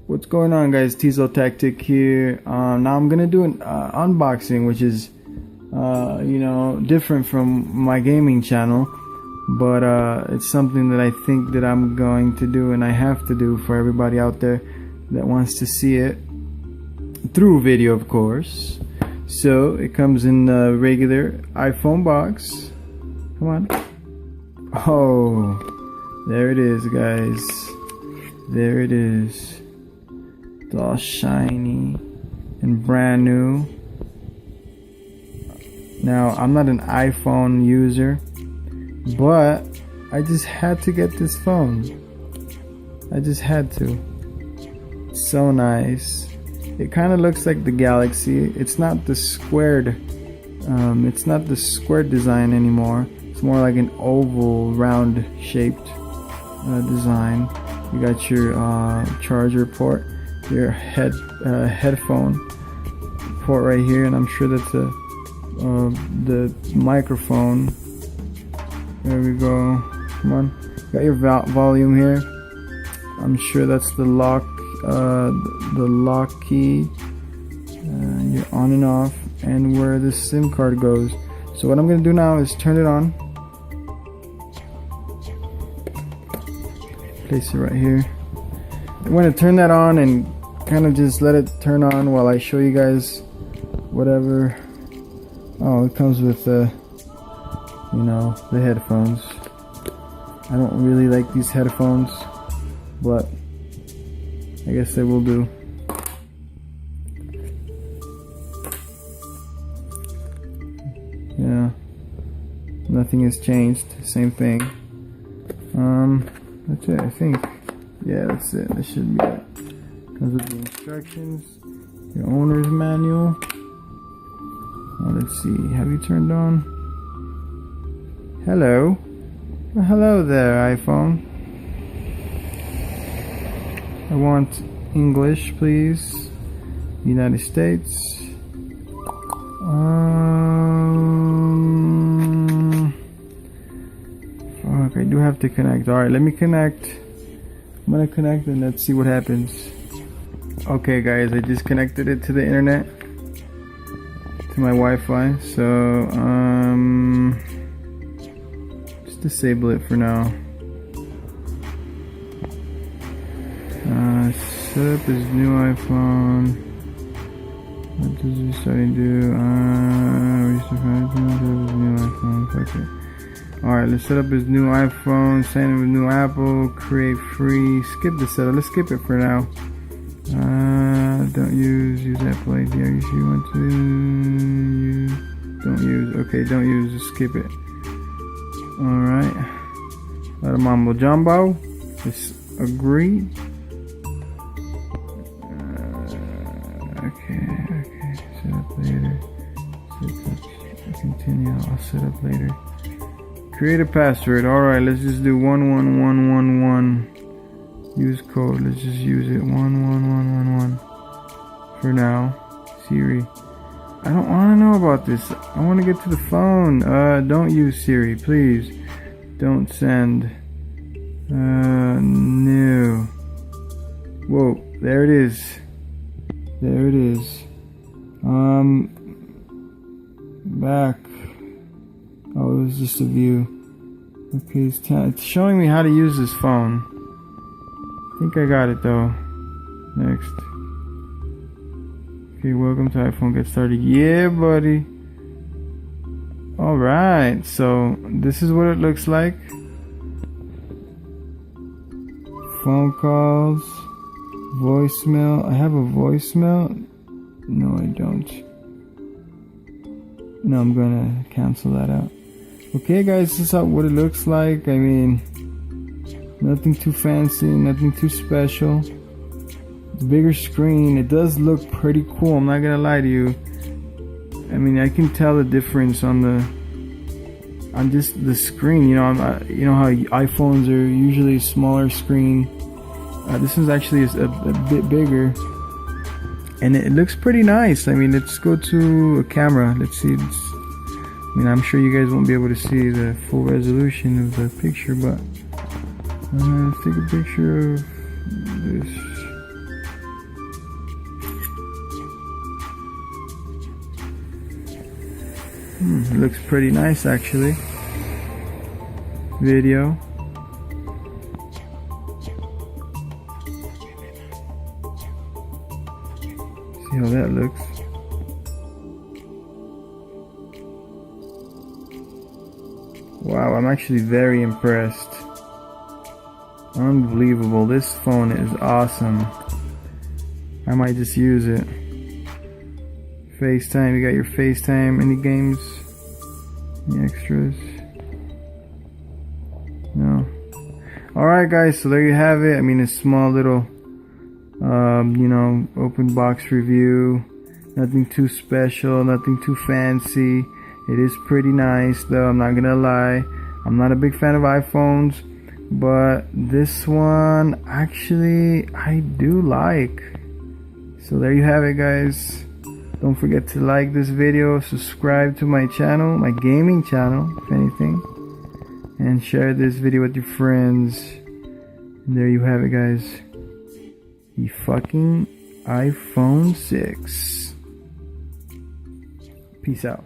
What's going on, guys? TizoTacTic here. Now I'm gonna do an unboxing, which is you know, different from my gaming channel, but it's something that I think that I'm going to do and I have to do for everybody out there that wants to see it through video, of course. So it comes in the regular iPhone box. Come on. Oh, there it is, guys. There it is. It's all shiny and brand new. Now, I'm not an iPhone user, but I just had to get this phone. I just had to. It's so nice. It kind of looks like the Galaxy. It's not the squared. It's not the squared design anymore. It's more like an oval, round shaped design. You got your charger port, your headphone port right here, and I'm sure that's the microphone. There we go. Come on. Got your volume here. I'm sure that's the lock key. Your on and off, and where the SIM card goes. So what I'm gonna do now is turn it on. Place it right here. I'm gonna turn that on and kind of just let it turn on while I show you guys whatever. Oh, it comes with you know, the headphones. I don't really like these headphones, but I guess they will do. Yeah, nothing has changed. Same thing. That's it, I think. Yeah, that's it. That should be it. Comes with the instructions, your owner's manual. Let's see. Have you turned on? Hello. Well, hello there, iPhone. I want English, please. United States. Fuck, I do have to connect. Alright, let me connect. I'm gonna connect and let's see what happens. Okay, guys, I just connected it to the internet, to my Wi-Fi. So, just disable it for now. Set up his new iPhone. What does he starting to do? Set up his new iPhone. Fuck it. Alright, let's set up his new iPhone. Sign in with new Apple. Create free. Skip the setup. Let's skip it for now. Don't use Apple ID. Are you sure you want to use? Don't use. Okay, don't use. Just skip it. Alright. Let him mumbo jumbo. Just agree. Okay. Set up later. Continue. I'll set up later. Create a password. Alright, let's just do 11111. Use code. Let's just use it. 11111. For now. Siri. I don't want to know about this. I want to get to the phone. Don't use Siri, please. Don't send. No. Whoa, there it is. There it is. Back. Oh, it was just a view. Okay, it's showing me how to use this phone. I think I got it though. Next. Okay, welcome to iPhone. Get started. Yeah, buddy. Alright, so this is what it looks like. Phone calls. Voicemail. I have a voicemail. No, I don't. No, I'm gonna cancel that out. Okay, guys, this is what it looks like. I mean, nothing too fancy, nothing too special. The bigger screen, it does look pretty cool. I'm not gonna lie to you. I mean, I can tell the difference on just the screen. You know, you know how iPhones are usually smaller screen. This is actually a bit bigger, and it looks pretty nice. I mean, let's go to a camera. Let's see. I mean, I'm sure you guys won't be able to see the full resolution of the picture, but let's take a picture of this. It looks pretty nice actually. Video. See how that looks. Wow, I'm actually very impressed. Unbelievable. This phone is awesome. I might just use it. FaceTime, you got your FaceTime, any games, any extras? No. Alright guys, so there you have it. I mean, a small little, you know, open box review. Nothing too special, nothing too fancy. It is pretty nice though, I'm not gonna lie. I'm not a big fan of iPhones, but this one actually I do like. So there you have it guys. Don't forget to like this video, subscribe to my channel, my gaming channel if anything, and share this video with your friends. And there you have it guys. The fucking iPhone 6. Peace out.